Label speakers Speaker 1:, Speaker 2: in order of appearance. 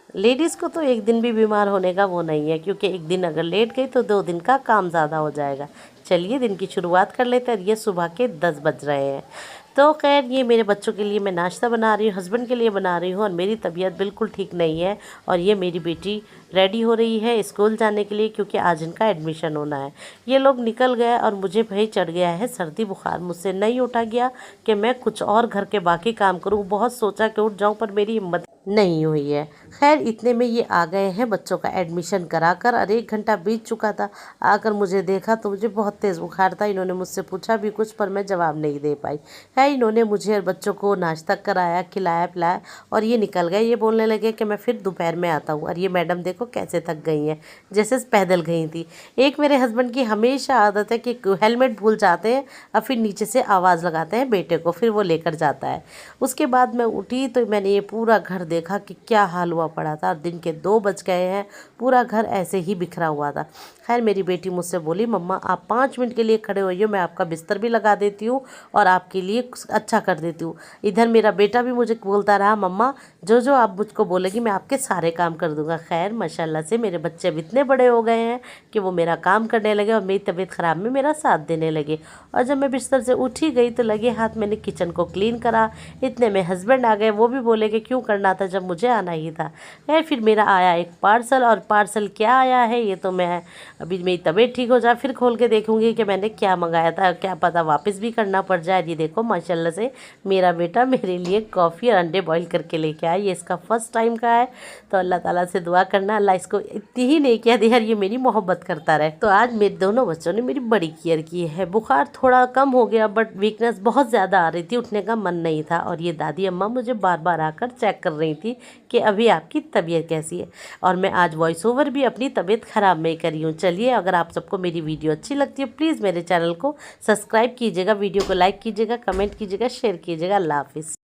Speaker 1: Ladies को तो एक दिन भी बीमार होने का वो नहीं है, क्योंकि एक दिन अगर लेट गई तो 2 दिन का काम ज़्यादा हो जाएगा। चलिए दिन की शुरुआत कर लेते हैं। ये सुबह के 10 बज रहे हैं। तो खैर ये मेरे बच्चों के लिए मैं नाश्ता बना रही हूँ, हस्बैंड के लिए बना रही हूँ, और मेरी तबीयत बिल्कुल ठीक नहीं है। और ये मेरी बेटी रेडी हो रही है स्कूल जाने के लिए, क्योंकि आज इनका एडमिशन होना है। ये लोग निकल गए और मुझे भाई चढ़ गया है सर्दी बुखार। मुझसे नहीं उठा गया कि मैं कुछ और घर के बाकी काम करूँ। बहुत सोचा कि उठ जाऊँ, पर मेरी हिम्मत नहीं हुई है। खैर इतने में ये आ गए हैं बच्चों का एडमिशन कराकर, और 1 घंटा बीत चुका था। आकर मुझे देखा तो मुझे बहुत तेज़ बुखार था। इन्होंने मुझसे पूछा भी कुछ, पर मैं जवाब नहीं दे पाई। खैर इन्होंने मुझे और बच्चों को नाश्ता कराया, खिलाया पिलाया, और ये निकल गए। ये बोलने लगे कि मैं फिर दोपहर में आता हूँ। और ये मैडम देखो कैसे थक गई हैं, जैसे पैदल गई थी। एक मेरे हस्बैंड की हमेशा आदत है कि हेलमेट भूल जाते हैं और फिर नीचे से आवाज़ लगाते हैं बेटे को, फिर वो लेकर जाता है। उसके बाद मैं उठी तो मैंने ये पूरा घर देखा कि क्या हाल हुआ पड़ा था। दिन के 2 बज गए हैं, पूरा घर ऐसे ही बिखरा हुआ था। खैर मेरी बेटी मुझसे बोली, मम्मा आप 5 मिनट के लिए खड़े होइए, मैं आपका बिस्तर भी लगा देती हूँ और आपके लिए अच्छा कर देती हूँ। इधर मेरा बेटा भी मुझे बोलता रहा, मम्मा जो जो आप मुझको बोलेगी मैं आपके सारे काम कर दूंगा। खैर माशाल्लाह से मेरे बच्चे अब इतने बड़े हो गए हैं कि वो मेरा काम करने लगे और मेरी तबीयत ख़राब में मेरा साथ देने लगे। और जब मैं बिस्तर से उठी गई तो लगे हाथ मैंने किचन को क्लीन करा। इतने में हस्बैंड आ गए। वो भी बोले कि क्यों करना था जब मुझे आना ही था। खैर फिर मेरा आया एक पार्सल, और पार्सल क्या आया है ये तो मैं अभी मेरी तबीयत ठीक हो जाए फिर खोल के देखूंगी कि मैंने क्या मंगाया था। क्या पता वापस भी करना पड़ जाए। ये देखो माशाल्लाह से मेरा बेटा मेरे लिए कॉफ़ी और अंडे बॉईल करके लेके आया। ये इसका फर्स्ट टाइम का है, तो अल्लाह ताला से दुआ करना अल्लाह इसको इतनी ही नहीं किया दे यार, ये मेरी मोहब्बत करता रहे। तो आज मेरे दोनों बच्चों ने मेरी बड़ी केयर की है। बुखार थोड़ा कम हो गया, बट वीकनेस बहुत ज़्यादा आ रही थी, उठने का मन नहीं था। और ये दादी अम्मा मुझे बार बार आकर चेक कर रही थी कि अभी आपकी तबीयत कैसी है। और मैं आज वॉइस ओवर भी अपनी तबीयत ख़राब में करी हूँ। चलिए अगर आप सबको मेरी वीडियो अच्छी लगती है प्लीज़ मेरे चैनल को सब्सक्राइब कीजिएगा, वीडियो को लाइक कीजिएगा, कमेंट कीजिएगा, शेयर कीजिएगा। अल्लाह हाफिज़।